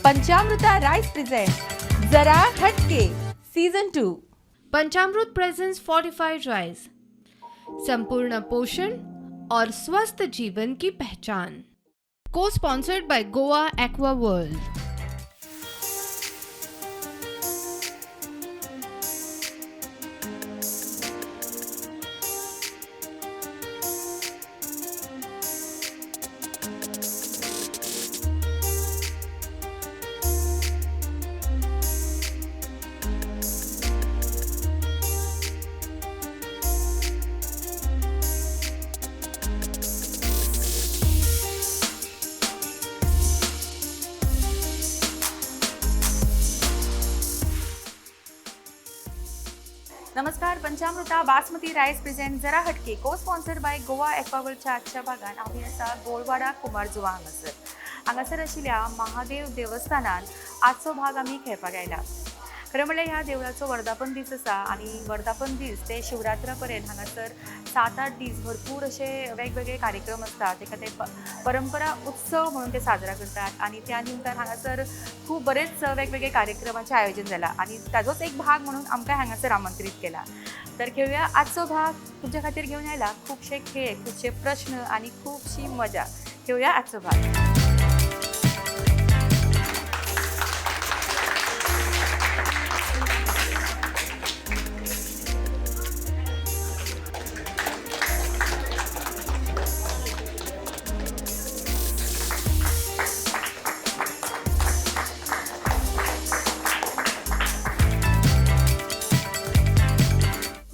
पंचामृता rice present जरा हटके season 2। पंचामृत presence fortified rice, संपूर्ण पोषण और स्वस्थ जीवन की पहचान। को sponsored by Goa aqua world. नमस्कार, पंचामृता बासमती राइस प्रेजेंट जरा हटके को स्पॉन्सर्ड बाय गोवा एक्वावर्ल्डच्या आजच्या भागात आम्ही आसा गोळवाडा कुमारजुवा हांगासर आशिल्ल्या महादेव देवस्थानात आजचो भाग आम्ही खेळपाक आयला। खरें म्हणल्यार ह्या देवळाचो वर्धापन दीस आसा आनी वर्धापन दीस ते शिवरात्रा पर्यंत हांगासर 7-8 दीस भरपूर असे वेगवेगळे कार्यक्रम असतात। तेका ते परंपरा उत्सव म्हणून ते साजरा करतात आणि त्या निमतान हांगासर खूप बरेच वेगवेगळे कार्यक्रमाचे आयोजन जाला आणि ताजोच एक भाग म्हणून आमकां हांगासर आमंत्रित केला। तर खेळूया आजचो भाग तुमच्या खातीर घेऊन आयला। खूपशे खेळ, खूपशे प्रश्न आणि खूपशी मजा। खेळूया आजचो भाग।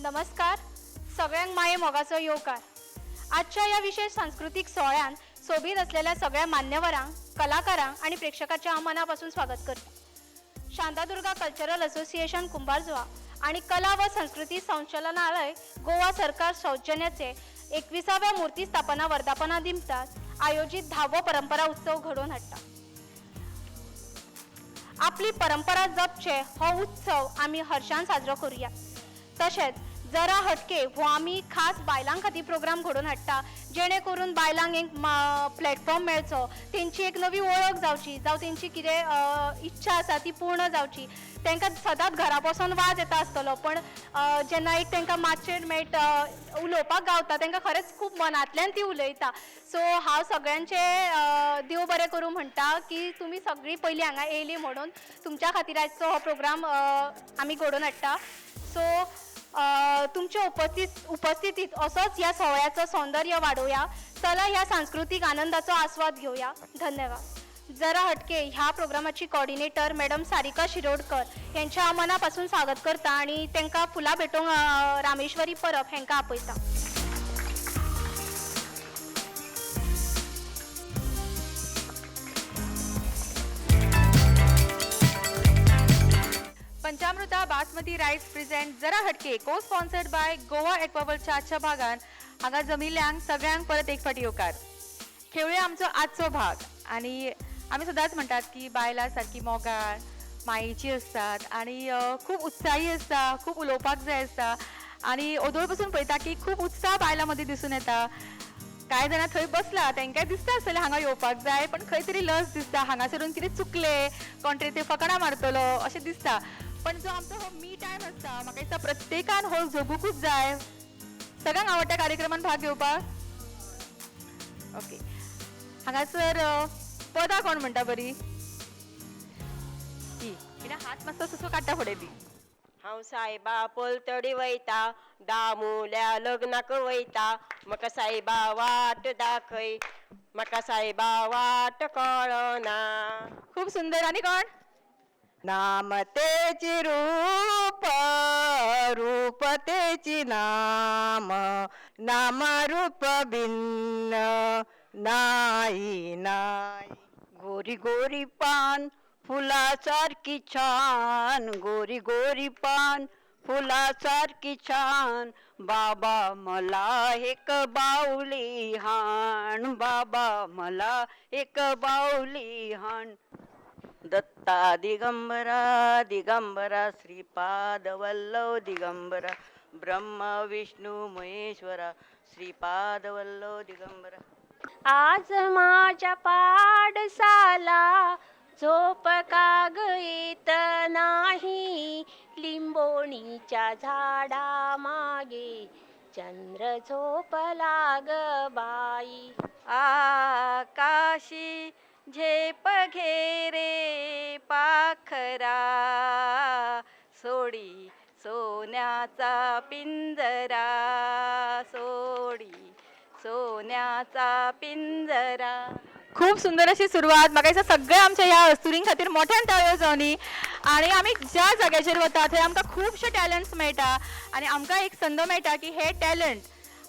नमस्कार, सगळ्यांक माये मोगाचो येवकार। आजच्या या विशेष सांस्कृतिक सोहळ्यात सोबीत असलेल्या सगळ्या मान्यवरांक, कलाकारांक आणि प्रेक्षकांच्या मनापासून स्वागत करता। शांतादुर्गा कल्चरल असोसिएशन कुंभारजुवा आणि कला व संस्कृती संचालनालय गोवा सरकार सौजन्याचे 21व्या मूर्ती स्थापना वर्धापना निमतान आयोजित 10वो परंपरा उत्सव घडोवन हाडटा। आपली परंपरा जपचे हो उत्सव आम्ही हर्षान साजरो करूया। तशेंच जरा हटके हो आम्ही खास बायलां खातीर प्रोग्राम घडोवन हाडटा, जेणे करून बायलांक एक प्लॅटफॉर्म मेळचो, तेंची एक नवी वळख जावची, जावं तेंची कितें इच्छा आसा ती पूर्ण जावची। तांकां सदांच घरा बसून वाज येता आसतलो, पण जेन्ना एक तांकां मातशें उलोवपाक गावता तांकां खरेंच खूब मनांतल्यान ती उलयता। सो हांव सगळ्यांचे देव बरें करूं म्हणटा की तुमी सगळीं पयलीं हांगा येयली म्हणून तुमच्या खातीर आजचो हो प्रोग्राम आमी घडोवन हाडटा। सो तुमच्या उपस्थितीत असोच ह्या सोहळ्याचं सौंदर्य वाढवूया। चला ह्या सांस्कृतिक आनंदाचा आस्वाद घेऊया। धन्यवाद। जरा हटके ह्या प्रोग्रामाची कोऑर्डिनेटर मॅडम सारिका शिरोडकर यांच्या मनापासून स्वागत करता आणि तांकां फुलां भेटोवंक रामेश्वरी परब हांकां आपयता। पंचामृता बासमती राइस प्रेजेंट जरा हटके को स्पॉन्सर्ड बाय गोवा एक्वावर्ल्डच्या आजच्या भागात हांगा जमिल्ल्यांक सगळ्यांक परत एक फावटी येवकार। खेळूया आमचो आजचो भाग। आणि आम्ही सदांच म्हणतात की बायलां सारकी मोगाळ मायेची असतात आणि खूप उत्साही असता, खूप उलोवपाक जाय असता आणि ओदोळ बसून पळयता की खूप उत्साह बायलां दिसून येता। कांय जाणां थंय बसला तांकां दिसता आसतलें हांगा येवपाक जाय, पण खंय तरी लज दिसता, हांगासरून कितें चुकलें, कोण तरी ते फकाणां मारतलो अशें दिसता। पण जो आमचो हो मी टायम आसता, म्हाका दिसता प्रत्येकान हो जगूंकूच जाय। सगळ्यांक आवडटा कार्यक्रमान भाग घेवपाक? ओके, हांगासर पदां कोण म्हणटा बरी? कित्याक हात मातसो सुसो काडटा फुडें ती। हांव सायबा पलतडी वयता, दामुल्या लग्नाक वयता, म्हाका सायबा वाट दाखय, म्हाका सायबा वाट कळना। खूप सुंदर। आणि कोण? नाम तेची रूप, रूप तेची नाम, नाम रूप भिन्न नाही नाही। गोरी गोरी पान फुलासारखी छान, गोरी गोरी पान फुलासारखी छान, बाबा मला एक बाऊली हाण, बाबा मला एक बाऊली हाण। दत्ता दिगंबरा दिगंबरा, श्रीपाद वल्लभ दिगंबरा, ब्रह्म विष्णू महेश्वरा, श्रीपाद वल्लभ दिगंबरा। आज माझ्या पाडसाला झोप लोणीच्या झाडा मागे चंद्र झोपला ग बाई. आकाशी झेप घेरे पाखरा सोडी सोन्याचा पिंजरा सोडी सोन्याचा पिंजरा. खूप सुंदर अशी सुरवात म्हाका सगळे आमच्या ह्या अस्तुरीं खातीर मोठ्यान ताळयो जावनी. आणि आमी ज्या जाग्याचेर वता थंय आमकां खुबशे टॅलंट्स मेळटा आनी आमकां एक संद मेळटा की हे टॅलंट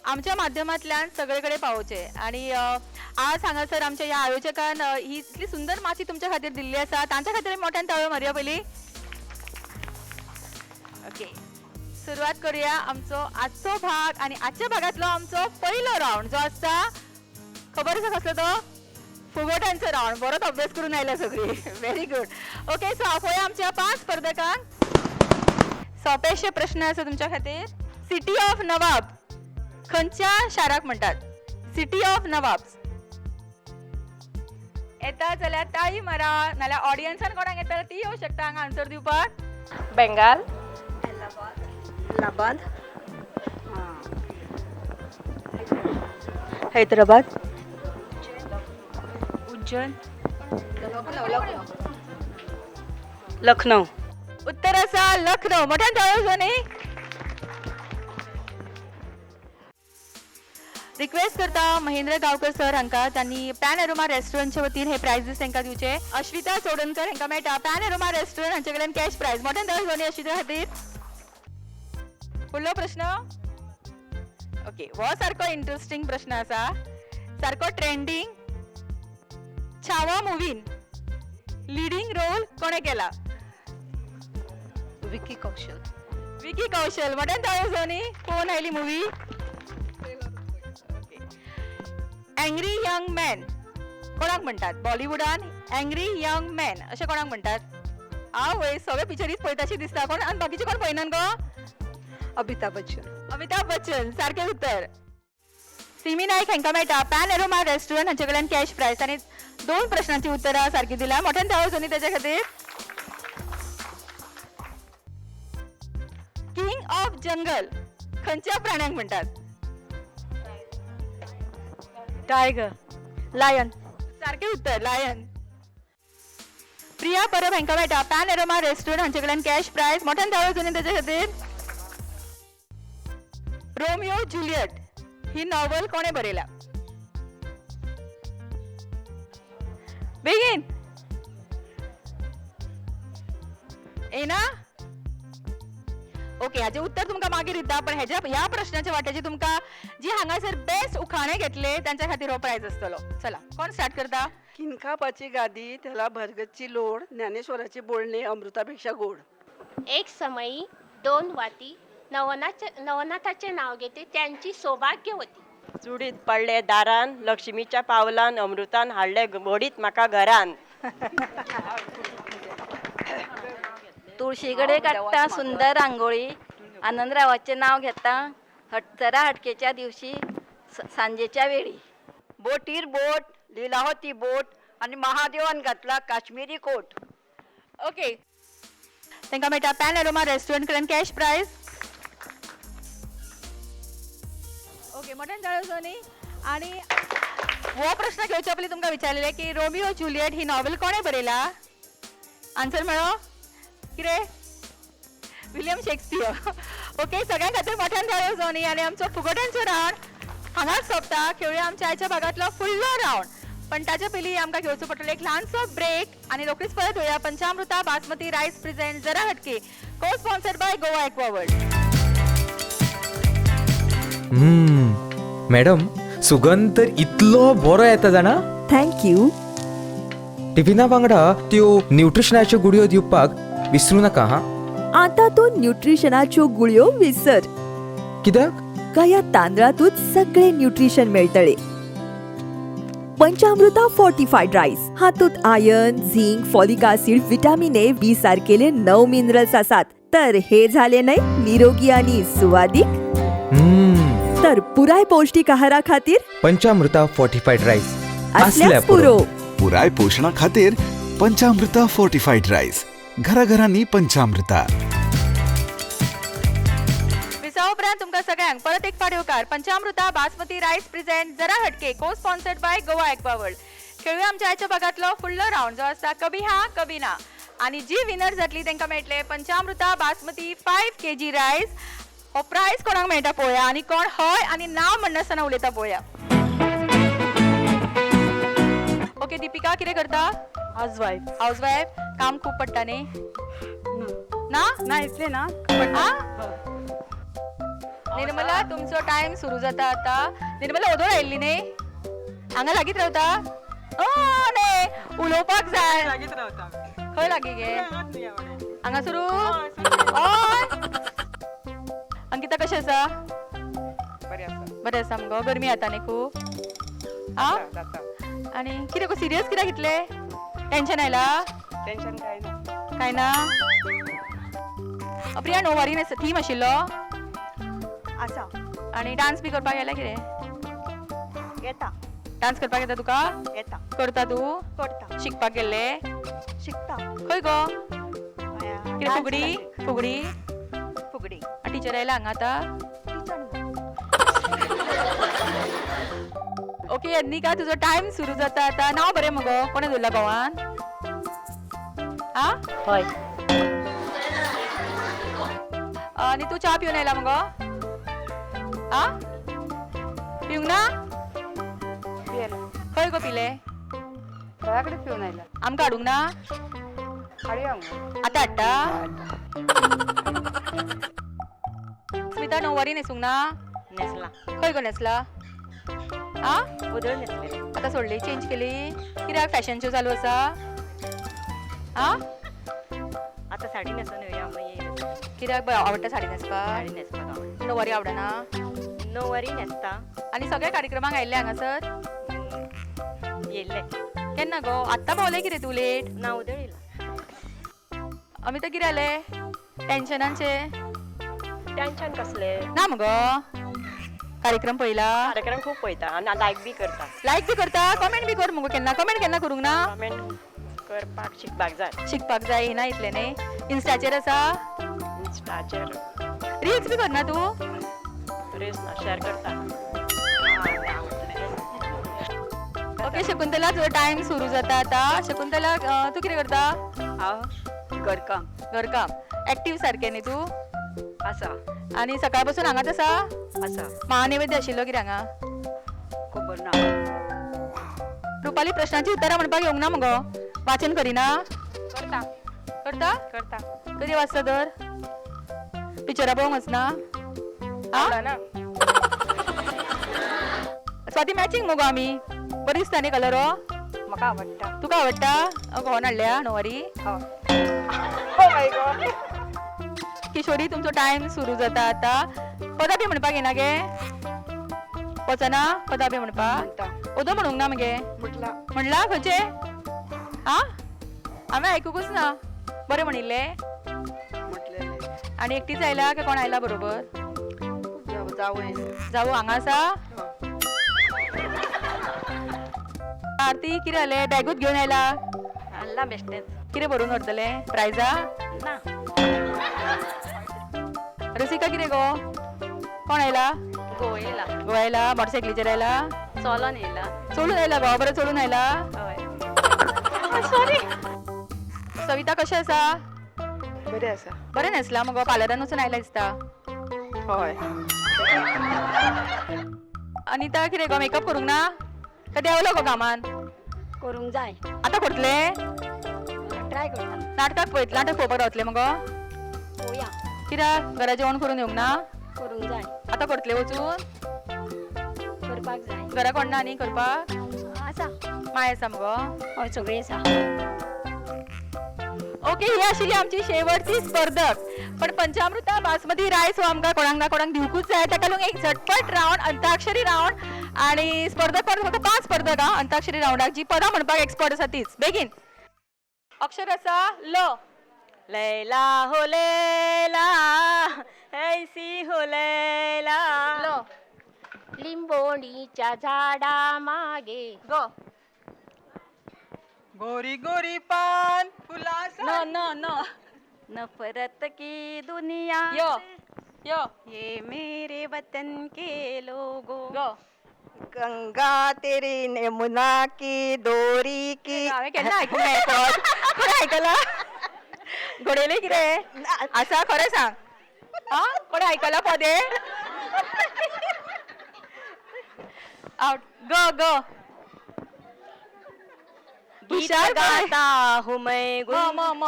आमच्या माध्यमांतल्यान सगळे कडेन पावोवचे. आणि आज हांगासर आमच्या ह्या आयोजकान ही इतली सुंदर माची तुमच्या खातीर दिल्ली आसा, तांच्या खातीर मोठ्यान ताळयो मारया पयली. ओके, सुरवात करूया आमचो आजचो भाग. आणि आजच्या भागातलो आमचो पयलो रावंड जो आसता खबर आसा कसलो तो फुगोट्यांचो रावंड. बरोच अभ्यास करून आयल्या सगळी. Very good. ओके, सो पळय आमच्या 5 स्पर्धकांक सोपेशे प्रश्न आसा तुमच्या खातीर. सिटी ऑफ नवाब खंयच्या शाराक म्हणटात? City of Nawab. येता जाल्यार ताळी मारा, नाल्यार ऑडियन्सान कोणाक येता ती येवं शकता हांगा आन्सर दिवपाक. बेंगाल, इलाहाबाद, हैदराबाद, उज्जैन, लखनौ. उत्तर आसा लखनौ. मोठ्यान ताळयो न्ही. रिक्वेस्ट करता महेंद्र गांवकर सर हांकां, त्यांनी पॅन एरोमा रेस्टॉरंटच्या वतीन हे प्रायझीस तांकां दिवचे. अश्विता चोडणकर हांकां मेळटा पॅन एरोमा रेस्टॉरंट हांचे कडल्यान कॅश प्रायज. मोठ्यान ताळयो न्ही अश्विता खातीर. फुडलो प्रश्न. ओके, हो सारको इंटरेस्टिंग प्रश्न आसा, सारको ट्रेंडिंग. छावा मुवीन लिडिंग रोल कोणे केला? विकी कौशल. विकी कौशल. मोठ्यान ताळयो न्ही. कोण oily movie? Angry young man कोणाक म्हणटात? बॉलिवूडान एंग्री यंग मॅन अशें कोणाक म्हणटात? आवय, सगळे पिक्चरीच पळयताशी दिसता. कोण आनी बाकीचे कोण पळयनात गो? अमिताभ बच्चन. अमिताभ बच्चन. सारकें उत्तर. सिमी नायक हांकां मेळटा पॅन एरोमा रेस्टॉरंट हांचे कडल्यान कॅश प्रायज. आनी 2 प्रश्नांची उत्तरां सारकी दिल्या. मोठ्यान ताळयो न्ही तेच्या खातीर. किंग ऑफ जंगल खंयच्या प्राण्यांक म्हणटात? टायगर. लायन. सारकें उत्तर, लायन. प्रिया परब हांकां मेळटा पॅन एरोमा रेस्टॉरंट हांचे कडल्यान कॅश प्रायज. मोठ्यान ताळयो न्ही तेच्या खातीर. रोमियो जुलियट ही नॉवल कोणे बरयल्या? बेगीन येना. ओके, हाचे उत्तर तुमकां मागीर दिता, पण ह्या प्रश्नाच्या वाट्याची तुमकां जी हांगासर बेस्ट उखाणे घेतले त्यांच्या खातीर हो प्रायज आसतलो. चला, कोण स्टार्ट करता? किनखापाची गादी, त्याला भरगतची लोड, ज्ञानेश्वराचे बोलणे अमृतापेक्षा गोड. एक समयी 2 वाती नवनाथाचे नाव घेते, त्यांची सौभाग्यवती. चुडीत पडले दारान, लक्ष्मीच्या पावलान, अमृतान हाडले घोडीत म्हाका घरान. तुळशीकडे काडटा सुंदर रांगोळी, आनंदरावाचे नाव घेता जरा हटकेच्या दिवशी सांजेच्या वेळी. बोटीर बोट, लिलावती बोट आणि महादेवान घातला काश्मीरी कोट. ओके, तांकां मेळटा पॅन एरोमा रेस्टॉरंट कडल्यान कॅश प्रायज. ओके, मोठ्यान ताळयो न्ही. आणि हो प्रश्न घेवच्या पयलीं तुमकां विचारलेले की रोमियो जुलियट ही नॉवल कोणे बरयला? आन्सर मेळ्ळो कितें? William Shakespeare. ओके, सगळ्यां खातीर मोठ्यान ताळयो न्ही. आणि आमचो फुगोट्यांचो रावंड हांगाच सोंपता. खेळुया आमच्या आयच्या भागातलो फुडलो रावंड. पण ताच्या पयलीं आमकां घेवचो पडटलो एक ल्हानसो ब्रेक. आणि रोखडीच परत येवया. पंचामृता बासमती रायस प्रेझेंट जरा हटके, को स्पॉन्सर्ड बाय गोवा एक्वावर्ल्ड. मॅडम, सुगंध तर इतलो बरो येता जाणा. थँक्यू. टिफिना वांगडा त्यो न्यूट्रिशनाच्यो गुडयो दिवपाक विसरू नाका हा. आता तो न्यूट्रिशनाच्यो गुळयो विसर. कित्याक? का या तांदळातूच सगळे न्यूट्रिशन मेळटले. पंचामृता फोर्टिफाईड राईस, हातूंत iron, zinc, folic acid, vitamin A, B सारकेले 9 मिनरल्स आसात. तर हे झाले नाही निरोगी आणि सुवादिक. तर पुराय पौष्टिक आहारा खातीर पंचामृता फोर्टिफाईड राईस असल्यास पुरो. पुराय पोषणा खातीर पंचामृता फोर्टिफाईड राईस. घराघरांनी पंचामृता. उपरांत तुमकां सगळ्यांक परत एक फावटी होकार पंचामृता बासमती रायस प्रेझेंट जरा हटके को sponsored by Goa aqua world. खेळूया आमच्या आयच्या भागातलो फुडलो राऊंड जो आसा कभी हा कभी ना. आणि जी विनर जातली तांकां मेळटले पंचामृता बासमती 5 kg रायस. हो प्रायज कोणाक मेळटा पळोवया आनी कोण हय आनी ना म्हणनासतना उलयता पळोवया. ओके दीपिका कितें करता? हाऊसवाईफ. काम खूप पडटा न्ही? ना इतले ना पडटा. निर्मला तुमचो टाइम सुरू जाता आता. निर्मला ओदोळ आयिल्ली न्ही? हांगा लागीत रावता? न्ही उलोवपाक जाय. खंय लागीं गे? हांगा सुरू? अंकिता कशें आसा? बरें आसा मुगो. गरमी जाता न्ही खूब? आनी कितें गो सिरियस कित्याक इतले? टेन्शन आयला? टेन्शन काय ना? प्रिया नोवारी थीम आशिल्लो आसा. आनी डान्स बी करपाक गेल्या कितें? येता डान्स करपाक येता तुका? येता करता तूं? करता शिकपाक गेल्ले? शिकता. खंय गो? कितें फुगडी? फुगडी फुगडी. टिचर आयला हांगा आतां? ओके यज्ञिका तुजो टाइम सुरू जाता आता. नांव बरें मगो कोणें दवरला गोवान? हय. आनी तूं च्या पिवन आयला मगो? पिवंक ना? खंय गो पिले? घराकडे पिऊन आयला. आमकां हाडूंक ना? आतां हाडटा? स्मिता णववारी न्हेसूंक ना? नेसला. खंय गो न्हेसला? उदळ नेसले. आतां सोडली चेंज केली? कित्याक फॅशन शो चालू आसा? आता साडी नेसून येऊया मग. कित्याक आवडटा साडी न्हेसपाक? साडी नेसपाक आवडटा. णववारी आवडना? णववारी न्हेसता. आनी सगळ्या कार्यक्रमाक आयिल्ले हांगासर? येयल्ले. केन्ना गो? आत्तां पावलें कितें तूं लेट? ना उदळ येयला. अमिता कितें जालें? टेन्शनाचे? टेन्शन कसले? ना मगो. कार्यक्रम पळयला? कार्यक्रम खूप पळयता आनी लायक बी करता. लायक बी करता? कमेंट बी कर मगो केन्ना. कमेंट केन्ना करूंक ना? कमेंट करपाक शिकपाक जाय. शिकपाक जाय ना इतलें न्ही? इन्स्टाचेर आसा? इंस्टाचेर रील्स बी करना तूं? रील्स ना शेअर करता. ओके शकुंतला तुजो टाइम सुरू जाता आता. शकुंतला तूं कितें करता? हांव घरकाम. घरकाम. एक्टीव सारकें न्ही तूं? आसा. आनी सकाळ पासून हांगाच आसा? आसा. महानैवेद्य आशिल्लो कितें हांगा? खबर ना. रुपाली प्रश्नाची उत्तरां म्हणपाक येवंक ना मगो? वाचन करिना? करता. करता? करता. कधी वाचता तर? पिक्चरां पळोवंक वचना? ना. स्वाती मॅचिंग मगो आमी. बरी दिसता न्ही कलर हो? म्हाका आवडटा. तुका आवडटा? घोवन हाडल्या णववारी? किशोरी तुमचो टाइम सुरू जाता आता. पदां बी म्हणपाक येना गे? वचना पदां बी म्हणपाक? ओदो म्हणूंक ना मगे? म्हणला खंयचे? हांवें आयकूंकच ना. बरें म्हणिल्ले? आनी एकटीच आयला काय कोण आयला बरोबर? जावू हांगा आसा? आरती कितें जालें? बॅगूच घेवन आयला? हाडला बेश्टेच. कितें भरून व्हरतले? प्रायजा? ना. रसिका कितें गो? कोण आयला? घोव येयला. गो आयला? मोटरसायकलीचेर आयला? चलोन येयला. चलून आयला गो? बरें चलून आयला? हय. सॉरी. सविता कशें आसा? बरें आसा. बरें न्हेसला मगो? पार्लरान वचून आयला दिसता. हय. अनिता कितें गो? मेकअप करूंक ना? काय देंवलो गो कामान? करूंक जाय. आतां करतले? ट्राय करता. नाटकाक नाटक पळोवपाक रावतले मगो? पळोवया. कित्याक घरा जेवण करून येवंक ना? करूंक जाय. आतां करतले वचून? करपाक जाय. घरा कोण ना न्ही करपाक? आसा. माय आसा मगो? हय सगळीं आसा. ओके ही आशिल्ली आमची शेवटची स्पर्धक. पण पंचामृता बासमती रायस हो आमकां कोणाक ना कोणाक दिवकूच जाय. ताका लागून एक झटपट रावंड अंताक्षरी रावंड. आणि स्पर्धक फक्त 5 स्पर्धक अंताक्षरी रावंडाक. जी पदां म्हणपाक एक्सपर्ट आसा तीच. बेगीन. अक्षर आसा ल. लैला हो लैला ऐसी हो लैला. ल. लिंबोणीच्या झाडा मागे. ग. गोरी गोरी पान फुला. न न न. नफरत की दुनिया. य. यो ये मेरे वतन के लोगो गो गंगा तेरी यमुना की दोरी की हांवें केन्ना आयकूंक ना हें पद खरें आयकलां घडयलें कितें आसा खरें सांग आं कोणें आयकलां पद हें आउट गो गो हुशार गाता हूँ मैं म म म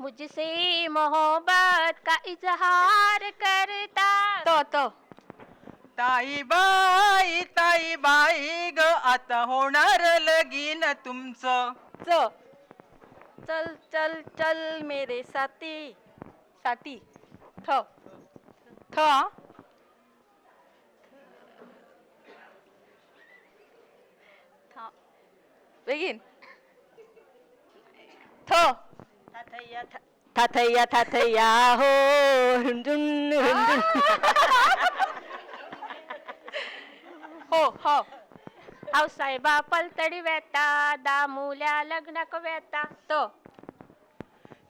मुझसे मोहब्बत का इजहार करता तो ताई बाई ग आता होणार लगीन तुमचं. च चल चल चल मेरे साथी. साती थ थ आं? बेगीन थ थाथैया हो रुंजुन रुंजुन. हो हो आऊसाहेबा पलतडी वेता दामुल्या लग्नाक वेता तो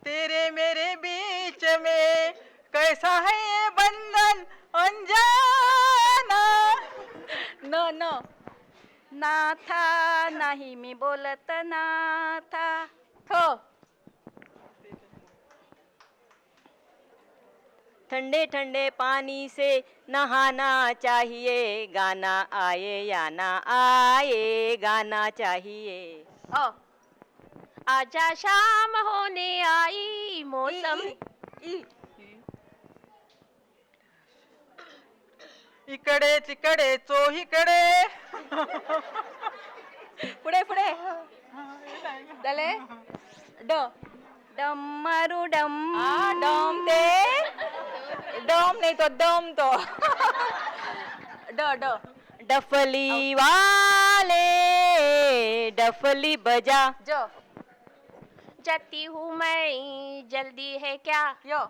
तेरे मेरे बीच में कैसा है ये बंधन अनजाना. न न नाथा नाही मी बोलत नाथा. थ ठंडे ठंडे पानी से नहाना चाहिए गाना आए या ना आए गाना चाहिए. अ आजा शाम होने आई मौसम इकडे तिकडे चोहीकडे. पुढे पुढे जाले ड डम्मारू डम. डम ते डम नाही तो दम तो ड ड डफली वाले डफली बजा. ज जाती हूँ मैं जल्दी है क्या यो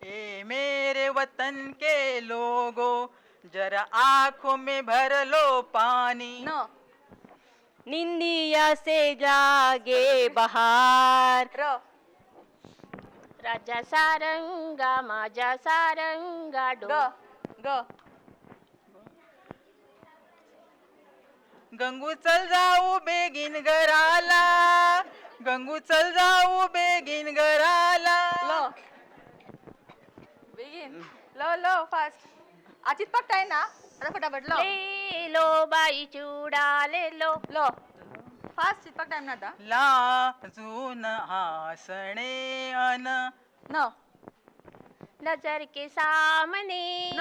ए मेरे वतन के लोगों जरा आंखों में भर लो पानी. न निंदिया से जागे बहार. र राजा सारंगा माझा सारंगा ग डो ग गंगू चल जाऊ बेगीन घराला. गंगू चल जाऊ बेगीन घराला. ल बेगीन लो फास्ट आचित पकताय ना आता फटाफट लो ले लो बाई चूड़ा ले लो लो फास्ट चितपाक टाइम ना आता लाजून हसणे अन न नजर के सामने न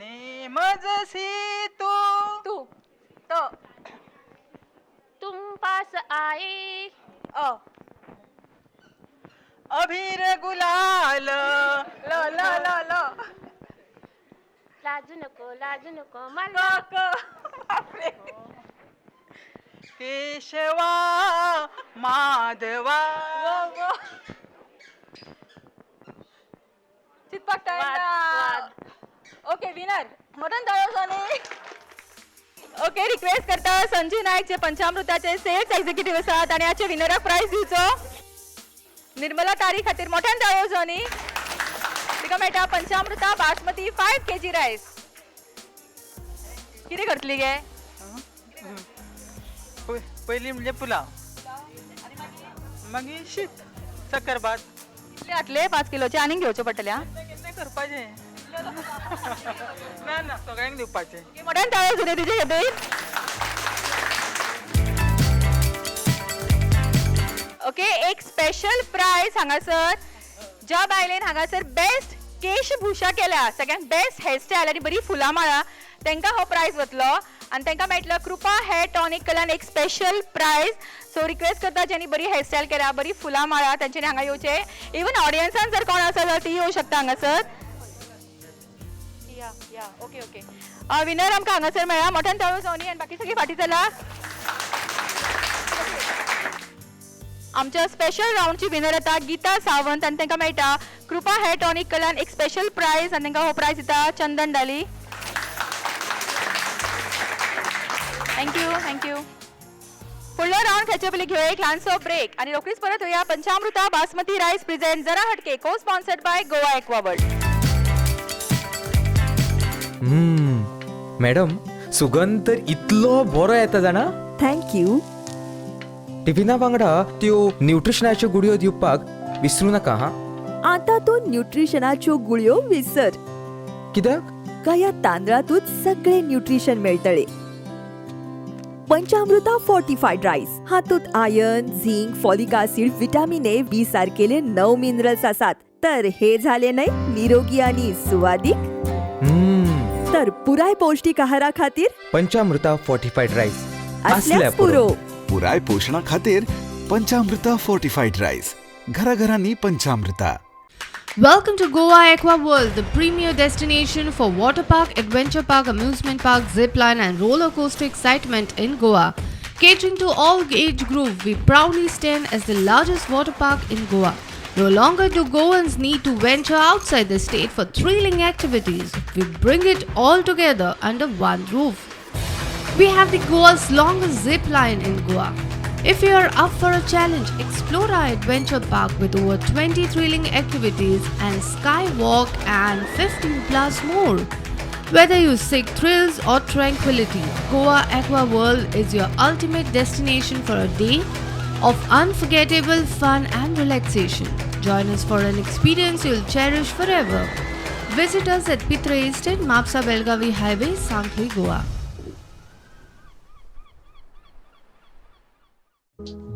नेमजसी तू. तू तो तुम पास आए अ अभिर गुलाल. लो लो लो लो लाजू नको मला केशवा माधवा. चितपाक टाइम वाद, ना ओके विनर मटन तळोसोनी. ओके रिक्वेस्ट करता संजू नायक जे पंचामृताचे सेल्स एक्झिक्युटिव्ह आसात आणि आजच्या विनराक प्राइज दिवचो. निर्मला तारी खातीर मोठ्यान तळोसोनी तिका मेळटा पंचामृता बासमती 5 kg रायस. कितें करतली गे पहिली म्हणजे पुलाव मागीर शीत सकरभात. कितले घातले 5 किलोचे आनीक घेवचे पडटले आं कितें करपाचें ना ना सगळ्यांक दिवपाचें. मोठ्यान तळोसोनी तुजे खातीर. ओके एक स्पेशल प्राइज हांगासर ज्या बायलेन हांगासर बेस्ट केशभूषा केल्या सगळ्यांत बेस्ट हेअरस्टायल आनी बरी फुलां माळा तांकां हो प्राइज वतलो आनी तांकां मेळटलो कृपा हेअर टॉनिक कडल्यान एक स्पेशल प्राइज. सो रिक्वेस्ट करता ज्यांनी बरी हेअरस्टायल केल्या बरी फुलां माळा तांच्यांनी हांगा येवचे. इवन ऑडियन्सान जर कोण आसा जाल्यार ती येवं शकता हांगासर. या या ओके ओके विनर आमकां हांगासर मेळ्ळा. मोठ्यान तळोसोनी आनी बाकी सगळीं फाटीं चला. आमच्या स्पेशल राउंडची विनर येता गीता सावंत आनी तांकां मेळटा कृपा हेअर टॉनिक कडल्यान एक स्पेशल प्राइज आनी तांकां हो प्राइज दिता चंदन डाली. थँक्यू थँक्यू फुडलो राऊंड खेळचे पयलीं घेवया एक ल्हानसो ब्रेक आणि रोखडीच परत होया पंचामृता बासमती रायस प्रेझेंट जरा हटके को sponsored by Goa aqua world. Madam सुगंध तर इतलो बरो येता जाणा. थँक्यू. टिफिना वांगडा त्यो न्यूट्रिशनाच्यो गुडयो दिवपाक विसरू नका हा. आता तो न्यूट्रिशनाच्यो गुळयो विसर. कित्याक? का या तांदळातूच सगळे न्यूट्रिशन मेळटले. पंचामृता फोर्टिफाईड राईस हातूंत iron, zinc, folic acid, vitamin A, B सारकेले 9 मिनरल्स आसात. तर हे झाले नाही निरोगी आणि सुवादीक. तर पुराय पौष्टिक आहारा खातीर पंचामृता फोर्टिफाईड राईस असल्यास पुरो. पुराय पोषणा खातीर पंचामृता फोर्टिफाईड राईस. घराघरांनी पंचामृता. Welcome to Goa Aqua World, the premier destination for water park, adventure park, amusement park, zip line and roller coaster excitement in Goa. Catering to all age group, we proudly stand as the largest water park in Goa. No longer do Goans need to venture outside the state for thrilling activities. We bring it all together under one roof. We have the Goa's longest zip line in Goa. If you are up for a challenge, explore our adventure park with over 20 thrilling activities and skywalk and 15 plus more. Whether you seek thrills or tranquility, Goa Aqua World is your ultimate destination for a day of unforgettable fun and relaxation. Join us for an experience you'll cherish forever. Visit us at Pitre Estate, Mapsa Belgavi Highway, Sangli, Goa.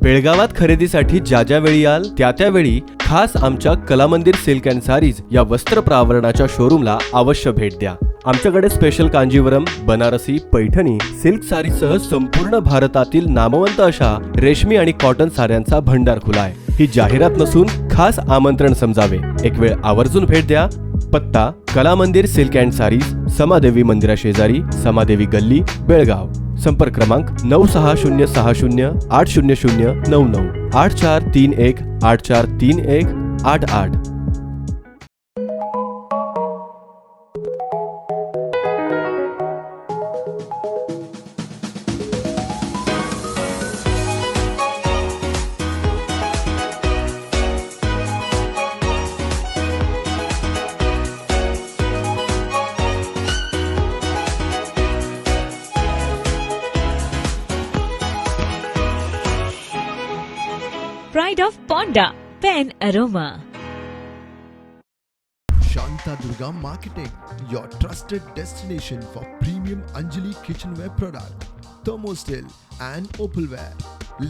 बेळगावात खरेदीसाठी ज्या ज्या वेळी याल त्या त्यावेळी खास आमच्या कलामंदिर सिल्क अँड सारीज या वस्त्र प्रावरणाच्या शोरूमला अवश्य भेट द्या. आमच्याकडे स्पेशल कांजीवरम, बनारसी, पैठणी, सिल्क सारीसह संपूर्ण भारतातील नामवंत अशा रेशमी आणि कॉटन साड्यांचा भंडार खुला आहे. ही जाहिरात नसून खास आमंत्रण समजावे. एक वेळ आवर्जून भेट द्या. पत्ता कलामंदिर सिल्क अँड सारीज, समादेवी मंदिरा शेजारी, समादेवी गल्ली, बेळगाव. संपर्क क्रमांक 9660 80099 8431 8431 88. Pride of Ponda, Pen Aroma. Shanta Durga Marketing, your trusted destination for premium Anjali kitchenware product, thermostil and opalware.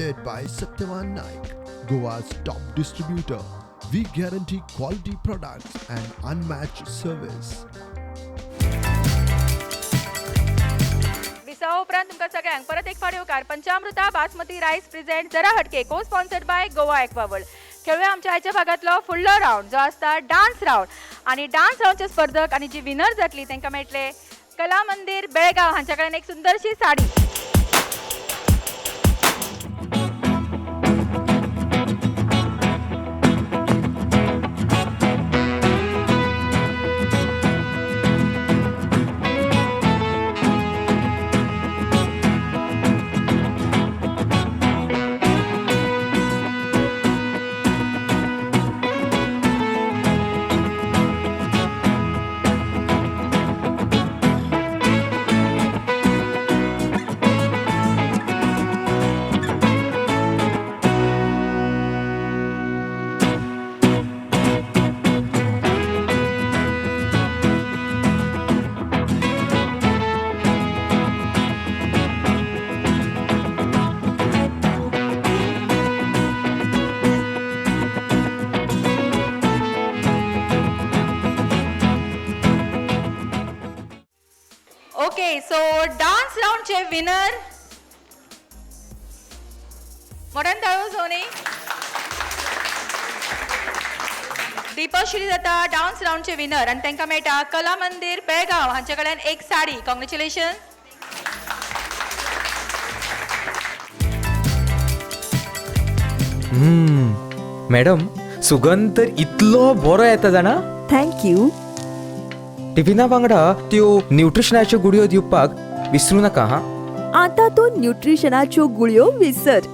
Led by Satyavan Naik, Goa's top distributor. We guarantee quality products and unmatched service. विसावा उपरांत तुमकां सगळ्यांक परत एक फावटी होकार पंचामृता बासमती रायस present Zara Hatke को sponsored by Goa aqua world. खेळूया आमच्या आयच्या भागातलो फुडलो राऊंड जो आसता डान्स राऊंड. आणि डान्स राऊंडचे स्पर्धक आणि जी विनर जातली तांकां मेळटले कला मंदिर बेळगाव हांच्या कडेन एक सुंदरशी साडी. ओके सो डान्स राऊंडचे विनर मोठ्यान ताळो सोनी दीपश्री जाता डान्स राऊंडचे विनर आणि तांकां मेळटा कला मंदिर बेळगाव हांचे कडल्यान एक साडी. कॉंग्रॅच्युलेशन. मॅडम सुगंध तर इतलो बरो येता जाणा. थँक्यू. टिफिना वांगडा त्यो न्यूट्रिशनाच्यो गुडयो दिवपाक विसरू नका हा. आता तू न्यूट्रिशनाच्यो गुळयो विसर,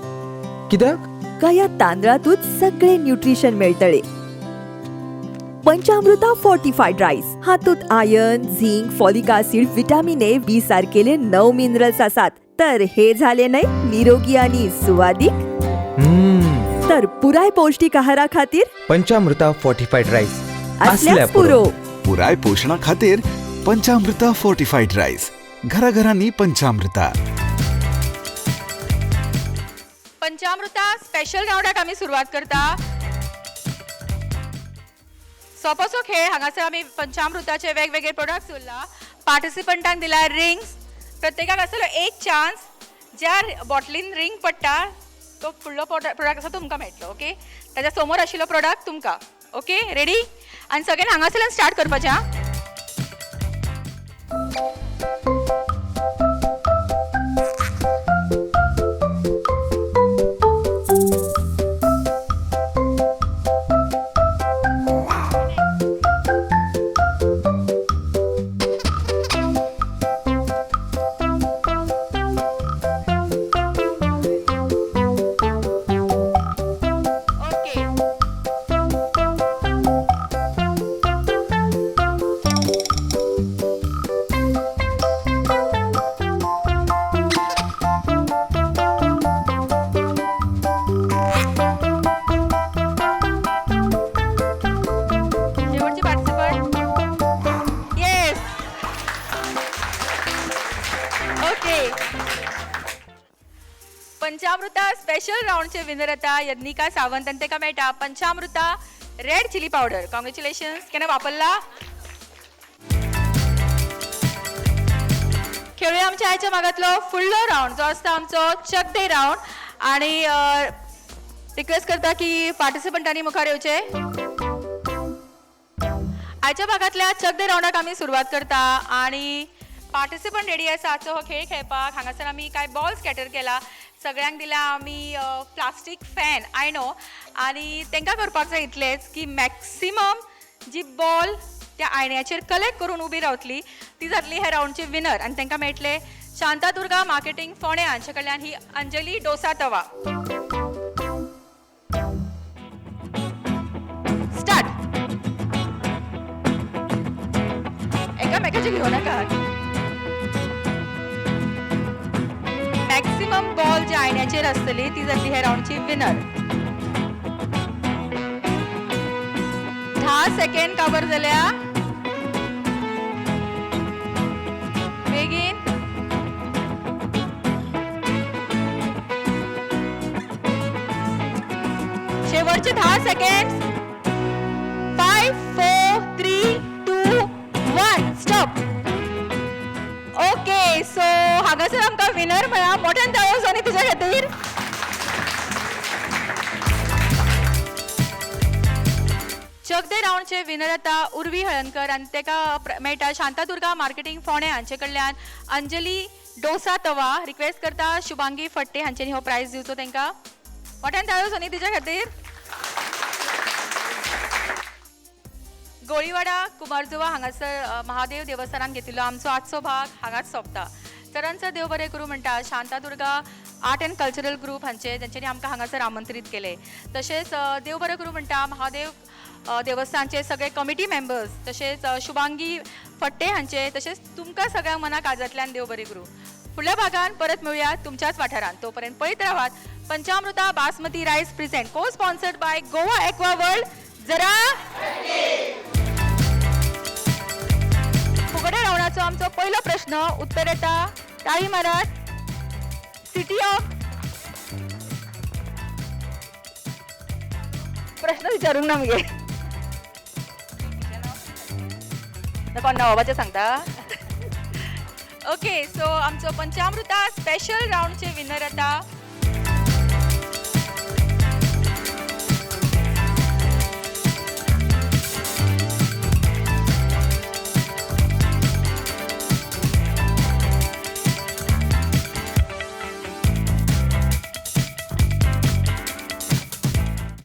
कित्याक? का या तांदळातूच सगळे न्यूट्रिशन मेळटले. पंचामृता फोर्टिफाईड राईस हातूंत iron, zinc, folic acid, vitamin A, B सारकेले 9 मिनरल्स आसात. तर हे झाले नाही निरोगी आणि सुवादीक. तर पुराय पौष्टिक आहारा खातीर पंचामृता फोर्टिफाईड राईस असल्यास पुरो. पुराय पोषणा खातीर पंचामृता फोर्टिफाईड राईस. घराघरांनी पंचामृता. पंचामृता स्पेशल राउंडाक आमी सुरवात करता. सोपोसो खेळ. हांगासर आमी पंचामृताचे वेगवेगळे प्रोडक्ट्स उरला. पार्टिसिपंटांक दिला रिंग्स. प्रत्येकाक आसलो एक चान्स. ज्या बॉटलीन रिंग पडटा तो फुडलो प्रोडक्ट आसा तुमकां मेळटलो. ओके, ताच्या समोर आशिल्लो प्रोडक्ट तुमकां. Okay, ready? आनी सगळ्यांनी हांगासरल्यान स्टार्ट करपाचें. पंचामृता स्पेशल राउंडचे विनर आता यज्ञिका सावंत आणि तेका मेळटा पंचामृता रेड चिली पावडर. कॉंग्रॅच्युलेशन्स. केन्ना वापरला? खेळूया आमच्या आयच्या भागातलो फुडलो राउंड जो आसता आमचो चक दे राउंड. आणि रिक्वेस्ट करता की पार्टिसिपंटांनी मुखार येवचे. आयच्या भागातल्या चक दे राउंडाक आमी सुरवात करता. आणि पार्टिसिपंट रेडी आसा आजचो हो खेळ खेळपाक. हांगासर आमी काय बॉल स्कॅटर केला. सगळ्यांक दिला आमी प्लास्टीक फॅन. I know. आणि तांकां करपाक जाय इतलेंच की मॅक्सिमम जी बॉल त्या आयण्याचेर कलेक्ट करून उबी रावतली ती जातली ह्या राउंडची विनर. आणि तांकां मेळटले शांतादुर्गा मार्केटिंग फोंडे हांचे कडल्यान ही अंजली डोसा तवा. स्टार्ट. एकामेकाची घेऊ नका. मॅक्सिमम बॉल जी आयण्याचेर आसतली ती जातली ह्या राउंडची विनर. 10 सेकंड काबर जाल्या. बेगीन. शेवटचे 10 सेकंड. 5 4 3 2 1 स्टॉप. ओके, सो हांगासर आमकां विनर मेळ्ळा. मोठ्यान ताळयो सोनी तुज्या खातीर. चक दे राउंडचे विनर आता उर्वी हळणकर आणि तेका मेळटा शांतादुर्गा मार्केटिंग फोंडे हांचे कडल्यान अंजली डोसा तवा. रिक्वेस्ट करता शुभांगी फट्टे हांच्यानी हो प्राइज दिवचो तांकां. मोठ्यान ताळयो सोनी तुज्या खातीर. गोळीवाडा कुमारजुवा हांगासर महादेव देवस्थानान घेतिल्लो आमचो आजचो भाग हांगाच सोंपता. चरणसर देव बरें करूं म्हणटा Shantadurga art end cultural group हांचे तेंच्यांनी आमकां हांगासर आमंत्रीत केले. तशेंच देव बरें करूं म्हणटा महादेव देवस्थानचे सगळे कमिटी मेंबर्स तशेंच शुभांगी फट्टे हांचे तशेंच तुमकां सगळ्यांक मनाक आजातल्यान देव बरें करूं. फुडल्या भागान परत मेळुया तुमच्याच वाठारान. तोपर्यंत पळयत रावात पंचामृता बासमती रायस प्रेझेंट को sponsored by Goa aqua world. जरा फुगड्या रावणाचो आमचो पहिलो प्रश्न उत्तर येता. ताळी मारात. सिटी ऑफ प्रश्न विचारूंक ना मगे कोण नावाचें सांगता. ओके, सो आमचो पंचामृता स्पेशल राउंडचे विनर आता